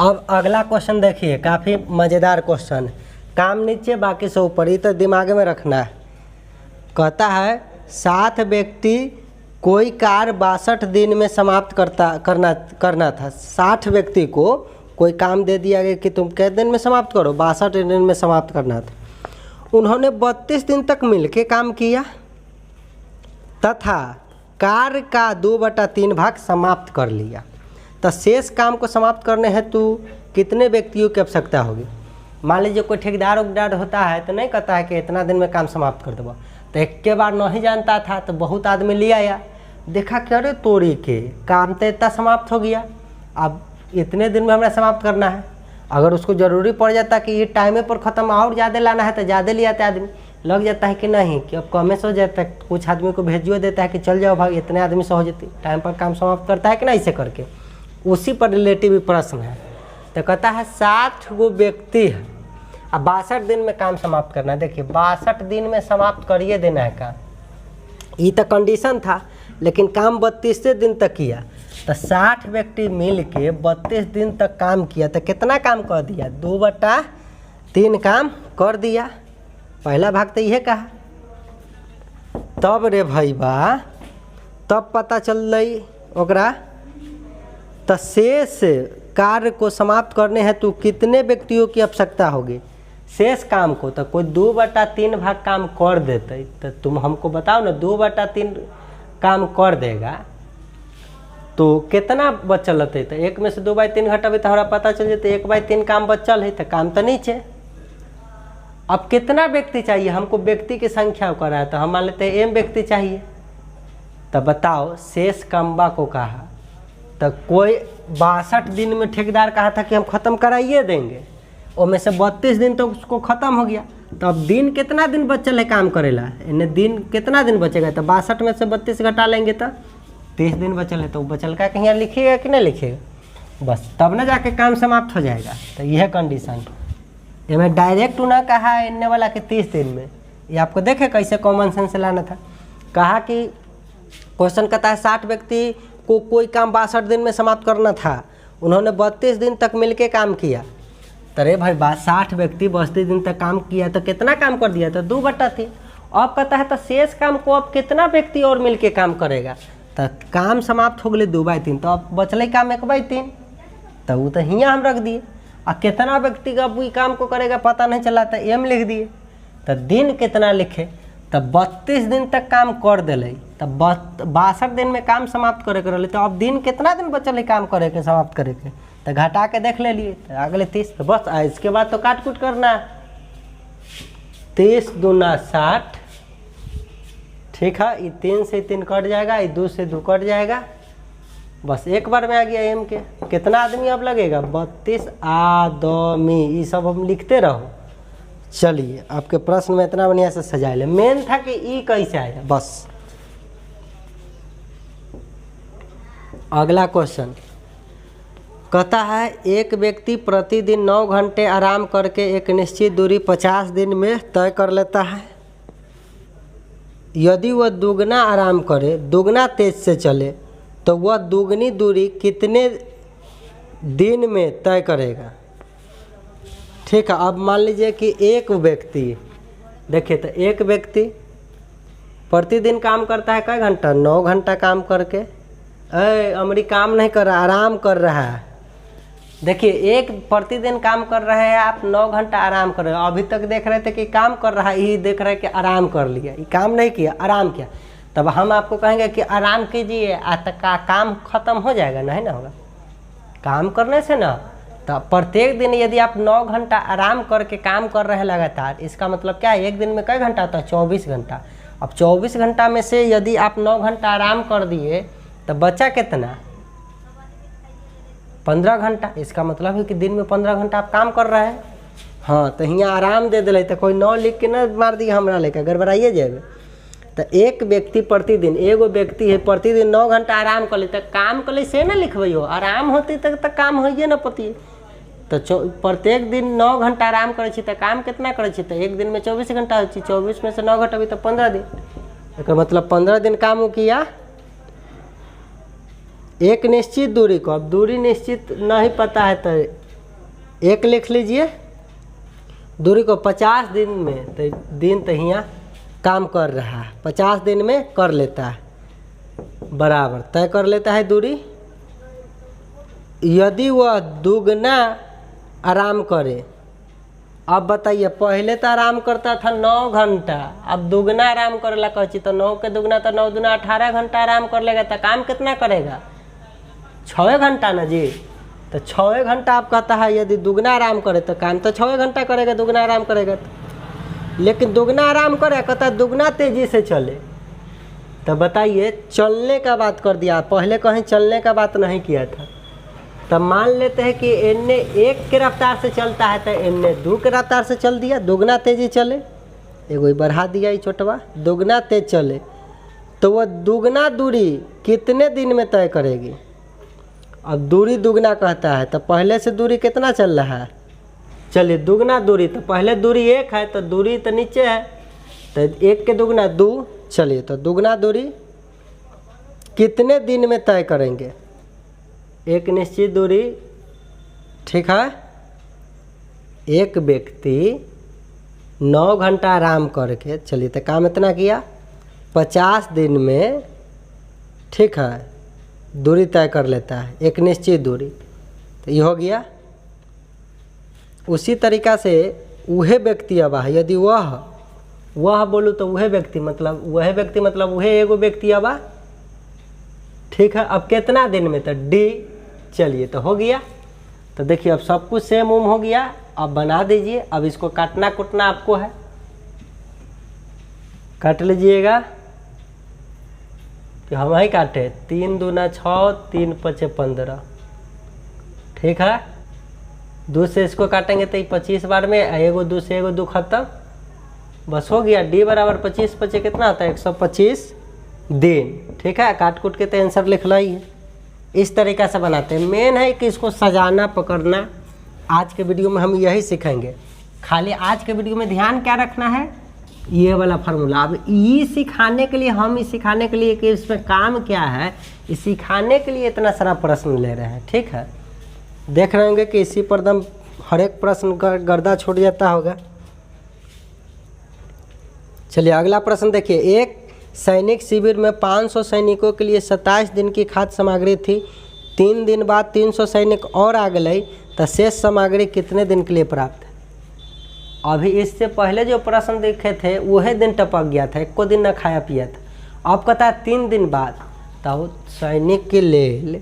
अब अगला क्वेश्चन देखिए, काफ़ी मज़ेदार क्वेश्चन। काम नीचे बाकी से ऊपर, ये तो दिमाग में रखना है। कहता है 60 व्यक्ति कोई कार्य 62 दिन में समाप्त करना था। 60 व्यक्ति को कोई काम दे दिया गया कि तुम कितने दिन में समाप्त करो, 62 दिन में समाप्त करना था। उन्होंने 32 दिन तक मिलके काम किया तथा कार्य का 2/3 भाग समाप्त कर लिया। तो शेष काम को समाप्त करने हेतु कितने व्यक्तियों की आवश्यकता होगी। मान लीजिए कोई ठेकेदार उकदार होता है तो नहीं कहता है कि इतना दिन में काम समाप्त कर देगा, तो एक के बार नहीं जानता था तो बहुत आदमी ले आया, देखा कि अरे तोड़ी के काम तो इतना समाप्त हो गया, अब इतने दिन में हमें समाप्त करना है। अगर उसको ज़रूरी पड़ जाता कि ये टाइम पर ख़त्म और ज़्यादा लाना है तो ज़्यादा ले आता आदमी, लग जाता है कि नहीं कि अब कमे से हो जाता है, कुछ आदमी को भेजियो देता है कि चल जाओ भाई, इतने आदमी से हो जाती, टाइम पर काम समाप्त करता है कि नहीं, ऐसे करके उसी पर रिलेटिव प्रश्न है। तो कहता है 60 गो व्यक्ति है, अब 62 दिन में काम समाप्त करना है। देखिए 62 दिन में समाप्त करिए देना है काम, ये तो कंडीशन था, लेकिन काम 32 दिन तक किया। तो 60 व्यक्ति मिल के 32 दिन तक काम किया तो कितना काम कर दिया, 2/3 काम कर दिया। पहला भाग तो यह कहा। तब रे भाई बा, तब पता चल रही ओकरा तो शेष कार्य को समाप्त करने हेतु कितने व्यक्तियों की आवश्यकता होगी। शेष काम को तो कोई 2/3 भाग काम कर देते, तो तुम हमको बताओ ना, 2/3 काम कर देगा तो कितना बचल होते। तो 1 में से 2/3 घटावे तो हमारा पता चल जाते 1/3 काम बचल है, तो काम तो नीचे। अब कितना व्यक्ति चाहिए हमको, व्यक्ति की संख्या करा है तो हम मान लेते हैं m व्यक्ति चाहिए। तो बताओ शेष कामबा को कहा, तो कोई 62 दिन में ठेकेदार कहा था कि हम ख़त्म कराइए देंगे, उसमें से 32 दिन तो उसको ख़त्म हो गया। तो अब दिन कितना दिन बचल है काम करेला, इन्हें दिन कितना दिन बचेगा। तो 62 में से 32 घटा लेंगे तो 30 दिन बचल है, तो बचल का कहीं लिखिएगा कि नहीं लिखिएगा, बस तब ना जाके काम समाप्त हो जाएगा। तो यह कंडीशन, ये मैं डायरेक्ट ना कहा है इन्ने वाला कि 30 दिन में, ये आपको देखे कैसे कॉमन सेंस से लाना था। कहा कि क्वेश्चन कहता है 60 व्यक्ति को कोई काम 62 दिन में समाप्त करना था, उन्होंने 32 दिन तक मिलके काम किया। तो रे भाई 60 व्यक्ति 32 दिन तक काम किया तो कितना काम कर दिया, तो 2/3। अब कहता है तो शेष काम को अब कितना व्यक्ति और मिलके काम करेगा। तो काम समाप्त हो गए 2/3, तो अब बचल काम 1/3, तो वो तो हियाँ हम रख दिए। और कितना व्यक्ति का वो काम को करेगा पता नहीं चला, तो m लिख दिए। तो दिन कितना लिखे, तो 32 दिन तक काम कर दिले, तो 62 दिन में काम समाप्त करे के रहे। तो अब दिन कितना दिन बचल है काम करे के, समाप्त करे के, तो घटा के देख ले लिए, तो अगले 30। तो बस इसके बाद तो काट कूट करना है, 30 दूना 60, ठीक है। ये 3 से 3 कट जाएगा, ये 2 से 2 कट जाएगा, बस एक बार में आ गया एम के। कितना आदमी अब लगेगा, 32 आदमी, ये सब हम लिखते रहो। चलिए आपके प्रश्न में इतना बढ़िया से सजा ले, मेन था कि ई कैसे आया। बस अगला क्वेश्चन कहता है एक व्यक्ति प्रतिदिन 9 घंटे आराम करके एक निश्चित दूरी 50 दिन में तय कर लेता है। यदि वह दुगना आराम करे, दुगना तेज से चले, तो वह दुगनी दूरी कितने दिन में तय करेगा। ठीक है, अब मान लीजिए कि एक व्यक्ति, देखिए तो एक व्यक्ति प्रतिदिन काम करता है कई घंटा, 9 घंटा काम करके, अमरी काम नहीं कर रहा, आराम कर रहा है। देखिए एक प्रतिदिन काम कर रहे हैं आप, 9 घंटा आराम कर रहे हैं। अभी तक देख रहे थे कि काम कर रहा है, यही देख रहे हैं कि आराम कर लिया, ये काम नहीं किया, आराम किया। तब हम आपको कहेंगे कि आराम कीजिए, आज तक का काम खत्म हो जाएगा, नहीं ना होगा। काम करने से ना, तो प्रत्येक दिन यदि आप 9 घंटा आराम करके काम कर रहे हैं लगातार, इसका मतलब क्या है, एक दिन में कई घंटा होता है, 24 घंटा। अब 24 घंटा में से यदि आप 9 घंटा आराम कर दिए तो बचा कितना, 15 घंटा। इसका मतलब है कि दिन में 15 घंटा आप काम कर रहे हैं। हाँ, तो यहाँ आराम दे दिले, तो कोई 9 लिख के ना मार दिया हमरा लेकर, गड़बड़ाइए जाएगा। तो एक व्यक्ति प्रतिदिन, एगो व्यक्ति है प्रतिदिन 9 घंटा आराम कर ले, तो काम कर ले से ना लिखबो, आराम होती तक तो काम होइए ना पतिए। तो प्रत्येक दिन 9 घंटा आराम करे छी, तो काम कितना करे छी, तो एक दिन में 24 घंटा हो, 24 में से 9 घटा भी तो 15 दिन। एक मतलब 15 दिन काम किया एक निश्चित दूरी को। अब दूरी निश्चित नहीं पता है तो 1 लिख लीजिए, दूरी को 50 दिन में तो दिन तो यहाँ काम कर रहा है, 50 दिन में कर लेता है, बराबर तय कर लेता है दूरी। यदि वह दुगना आराम करे, अब बताइए पहले तो आराम करता था 9 घंटा, अब दुगना आराम करेला कहची तो 9 के दुगना तो 9 दूना 18 घंटा आराम कर लेगा, तो काम कितना करेगा 6 घंटा ना जी। तो 6 घंटा आप कहता है यदि दुगना आराम करे तो काम तो 6 घंटा करेगा, दुगना आराम करेगा तो। लेकिन दुगना आराम करे कहता है दुगना तेजी से चले, तो बताइए चलने का बात कर दिया, पहले कहीं चलने का बात नहीं किया था। तब मान लेते हैं कि एन 1 के रफ्तार से चलता है तो एन 2 के रफ्तार से चल दिया, दुगना तेजी चले, एगो बढ़ा दिया ये छोटवा, दुगना तेज चले, तो वह दुगना दूरी कितने दिन में तय करेगी। अब दूरी दुगना कहता है तो पहले से दूरी कितना चल रहा है, चलिए दुगना दूरी, तो पहले दूरी 1 है तो दूरी तो नीचे है, तो 1 के दुगना 2, चलिए तो दुगना दूरी कितने दिन में तय करेंगे, एक निश्चित दूरी, ठीक है। एक व्यक्ति 9 घंटा आराम करके, चलिए तो काम इतना किया, 50 दिन में, ठीक है, दूरी तय कर लेता है, एक निश्चित दूरी, तो ये हो गया। उसी तरीक़ा से वह व्यक्ति अब है, यदि वह बोलूँ तो वह व्यक्ति मतलब वह एगो व्यक्ति अब, ठीक है। अब कितना दिन में, तो डी, चलिए तो हो गया। तो देखिए अब सब कुछ सेम उम हो गया, अब बना दीजिए। अब इसको काटना कुटना आपको है, काट लीजिएगा कि हम ही काटे, 3 दूना 6, 3 पचे 15, ठीक है। 2 से इसको काटेंगे तो 25 बार में, एगो 2 से एगो 2 खत्म, बस हो गया। डी बराबर 25 पचे कितना होता है 125 दिन, ठीक है। काट कूट के तो आंसर लिख लो ही है। इस तरीक़ा से बनाते हैं। मेन है कि इसको सजाना पकड़ना, आज के वीडियो में हम यही सीखेंगे। खाली आज के वीडियो में ध्यान क्या रखना है, ये वाला फार्मूला। अब ये सिखाने के लिए, हम इस सिखाने के लिए कि इसमें काम क्या है, इस सिखाने के लिए इतना सारा प्रश्न ले रहे हैं, ठीक है। देख रहे होंगे कि इसी पर दम हर एक प्रश्न का गर्दा छूट जाता होगा। चलिए अगला प्रश्न देखिए। एक सैनिक शिविर में 500 सैनिकों के लिए 27 दिन की खाद्य सामग्री थी, 3 दिन बाद 300 सैनिक और आ गए, तो शेष सामग्री कितने दिन के लिए प्राप्त है। अभी इससे पहले जो प्रश्न देखे थे वही दिन टपक गया था, एको दिन न खाया पिया था। अब कहता है 3 दिन बाद, तो सैनिक के लिए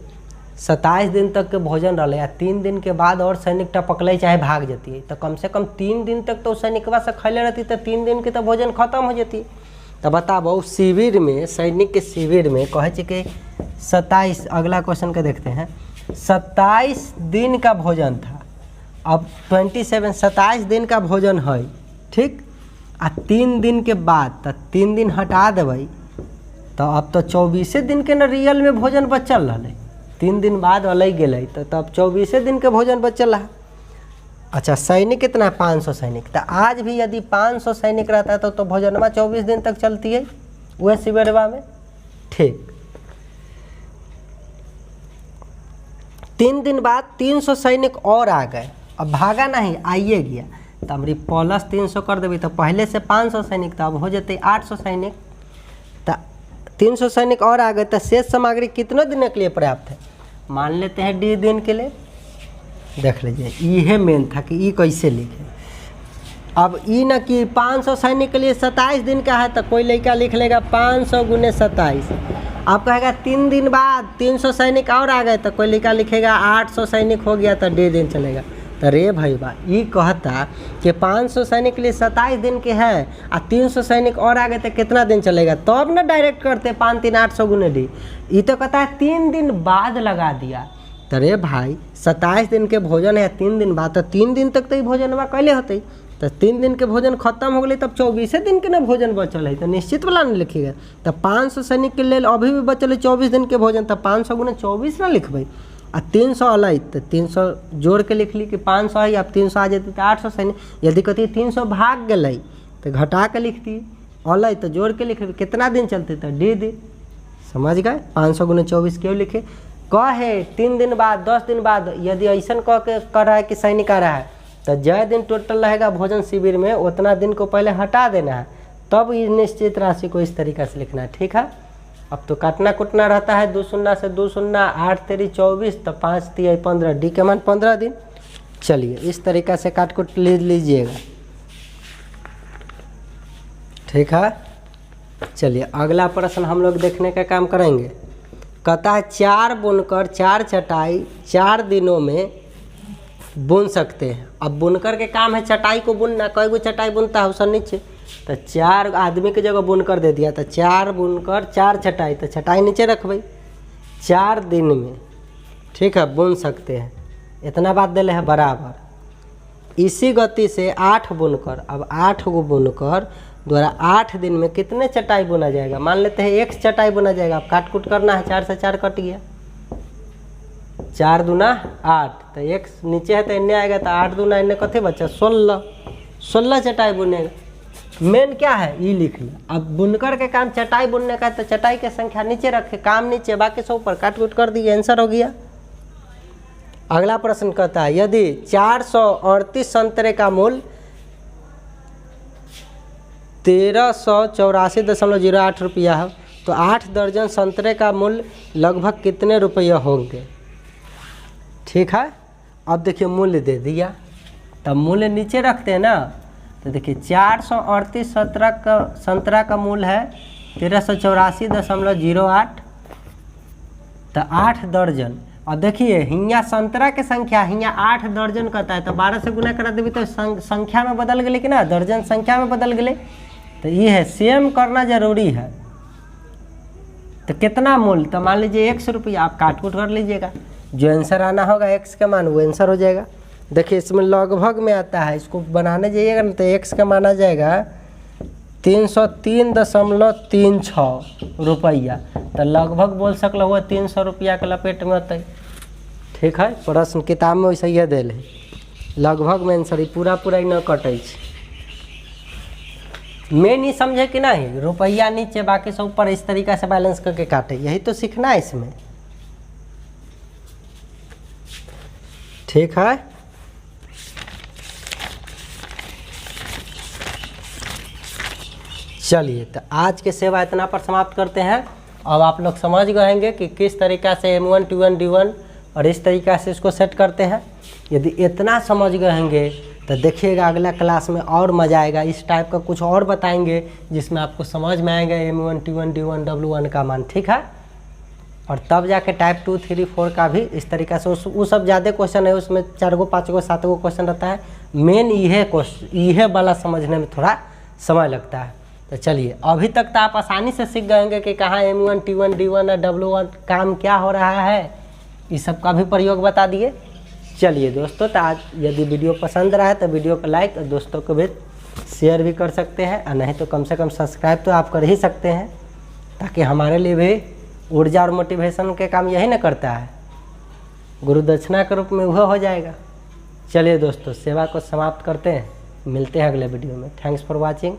27 दिन तक के भोजन रहा, या 3 दिन के बाद और सैनिक टपकल चाहे भाग जाती है, तो कम से कम 3 दिन तक तो सैनिकवा से खैले रहती, तो 3 दिन के तो भोजन खत्म हो जाती। तो बताओ शिविर में, सैनिक के शिविर में कहे कि 27, अगला क्वेश्चन का देखते हैं, 27 दिन का भोजन था। अब 27 दिन का भोजन है, ठीक। आ 3 दिन के बाद, तो 3 दिन हटा देवे, तो अब तो 24 दिन के न रियल में भोजन बचल रहा, 3 दिन बाद अलग गए, तो तब 24 दिन के भोजन बचल रहा। अच्छा सैनिक कितना है, 500 सैनिक। तो आज भी यदि 500 सैनिक रहता है तो भोजनवा 24 दिन तक चलती है वह शिविरवा में, ठीक। 3 दिन बाद 300 सैनिक और आ गए, अब भागा नहीं, आइए गया, तो हम प्लस 300 कर देवी, तो पहले से 500 सैनिक, तो अब हो जाते 800 सैनिक। तो 300 सैनिक और आ गए, तो शेष सामग्री कितने दिन के लिए पर्याप्त है, मान लेते हैं डी दिन के लिए। देख लीजिए ये मेन था कि ये कैसे लिखे। अब ये न कि 500 सैनिक के लिए 27 दिन का है, तो कोई लड़का लिख लेगा 500 गुने 27। आप कहेगा 3 दिन बाद 300 सैनिक और आ गए, तो कोई लड़का लिखेगा 800 सैनिक हो गया, तो 1.5 दिन चलेगा। तो रे भाई बा, ये कहता कि 500 सैनिक के लिए 27 दिन के है, और 300 सैनिक और आ गए तो कितना दिन चलेगा, तब तो ना डायरेक्ट करते 5 3 800 गुने डी। ये तो कहता है 3 दिन बाद लगा दिया। तो रे भाई 27 दिन के भोजन है, 3 दिन बाद, तो 3 दिन तक तो ये भोजनवा कैले होते, तो 3 दिन के भोजन खत्म हो गए, तब 24 दिन के ना भोजन बचल है, तो निश्चित वाला नहीं लिखिएगा। तो 500 सैनिक के लिए अभी भी बचल है 24 दिन के भोजन, तो 500 गुने 24 ना लिखबे, और 300 अलग, तो 300 जोड़ के लिख ली कि 500 है, अब 300 आ जाती तो 800 सैनिक। यदि कहती 300 भाग गए तो घटा के लिखती, अलग तो जोड़ के लिख, कितना दिन चलते, तो डी दिन। समझ गए, 500 गुने 24 क्यों लिखे, कहे 3 दिन बाद 10 दिन बाद यदि ऐसा कह के कर रहा है कि सैनिक आ रहा है तो जय दिन टोटल रहेगा भोजन शिविर में उतना दिन को पहले हटा देना है, तब इस निश्चित राशि को इस तरीक़ा से लिखना है। ठीक है, अब तो काटना कुटना रहता है 2 शून्य से 2 शून्य, 8 तेरी 24, तो 5 तिया 15, डी के मान 15 दिन। चलिए इस तरीक़ा से काट कुट लीजिएगा। ठीक है, चलिए अगला प्रश्न हम लोग देखने का काम करेंगे। कहता है 4 बुनकर 4 चटाई 4 दिनों में बुन सकते हैं। अब बुनकर के काम है चटाई को बुनना, कई गो चटाई बुनता है उससे नीचे, तो 4 आदमी की जगह बुनकर दे दिया, तो 4 बुनकर 4 चटाई, तो चटाई नीचे रखबे 4 दिन में। ठीक है, बुन सकते हैं, इतना बात दिले है बराबर। इसी गति से 8 बुनकर, अब 8 गो बुनकर द्वारा 8 दिन में कितने चटाई बुना जाएगा? मान लेते हैं 1 चटाई बुना जाएगा। अब काट कुट करना है, 4 से 4 कट गया, 4 दूना 8, तो 1 नीचे है तो इन्ने आएगा, तो 8 दूना इन्ने कथे बच्चा 16 चटाई बुनेगा। मेन क्या है ये लिख लिया। अब बुनकर के काम चटाई बुनने का, तो चटाई की संख्या नीचे रखे, काम नीचे, बाकी सब ऊपर, काट कुट कर दिए, आंसर हो गया। अगला प्रश्न कहता है यदि 438 संतरे का मूल्य 1384.08 रुपया है तो 8 दर्जन संतरे का मूल्य लगभग कितने रुपये होंगे? ठीक है, अब देखिए मूल्य दे दिया, तब मूल्य नीचे रखते हैं ना, तो देखिए 438 संतरा का मूल्य है 1384.08, तो 8 दर्जन। और देखिए हियाँ संतरा के संख्या हियाँ 8 दर्जन कहता है, तो 12 से गुना करा देवी तो संख्या में बदल गए कि ना, दर्जन संख्या में बदल गए, तो ये है सेम करना जरूरी है। तो कितना मूल्य, तो मान लीजिए 100 रुपया, आप काट कुट कर लीजिएगा, जो आंसर आना होगा x का मान वो आंसर हो जाएगा। देखिए इसमें लगभग में आता है, इसको बनाने जाइएगा ना तो x का मान आ जाएगा 303.36 रुपया, तो लगभग बोल सकल हुआ 300 रुपया के लपेट में होते। ठीक है, प्रश्न किताब में वैसे ही दिल है, लगभग में आंसर पूरा ही न कटे। मेन ही समझे कि नहीं, रुपया नीचे बाकी सब ऊपर, इस तरीका से बैलेंस करके काटे, यही तो सीखना है इसमें। ठीक है, चलिए तो आज के सेवा इतना पर समाप्त करते हैं। अब आप लोग समझ गए होंगे कि किस तरीक़ा से M1 T1 D1 और इस तरीक़ा से इसको सेट करते हैं। यदि इतना समझ गए होंगे तो देखिएगा अगला क्लास में और मज़ा आएगा। इस टाइप का कुछ और बताएंगे जिसमें आपको समझ में आएगा M1 T1 D1 W1 का मान। ठीक है, और तब जाके टाइप 2 3 4 का भी इस तरीक़ा से वो सब ज़्यादा क्वेश्चन है, उसमें 4 गो 5 गो 7 गो क्वेश्चन रहता है। मेन यह वाला समझने में थोड़ा समय लगता है। तो चलिए अभी तक तो आप आसानी से सीख गए होंगे कि कहाँ M1 T1 D1 और W1 काम क्या हो रहा है, इस सब का भी प्रयोग बता दिए। चलिए दोस्तों, तो आज यदि वीडियो पसंद रहा है तो वीडियो को लाइक और दोस्तों को भी शेयर भी कर सकते हैं, और नहीं तो कम से कम सब्सक्राइब तो आप कर ही सकते हैं, ताकि हमारे लिए भी ऊर्जा और मोटिवेशन के काम यही ना करता है, गुरु दक्षिणा के रूप में वह हो जाएगा। चलिए दोस्तों, सेवा को समाप्त करते हैं, मिलते हैं अगले वीडियो में। Thanks for watching.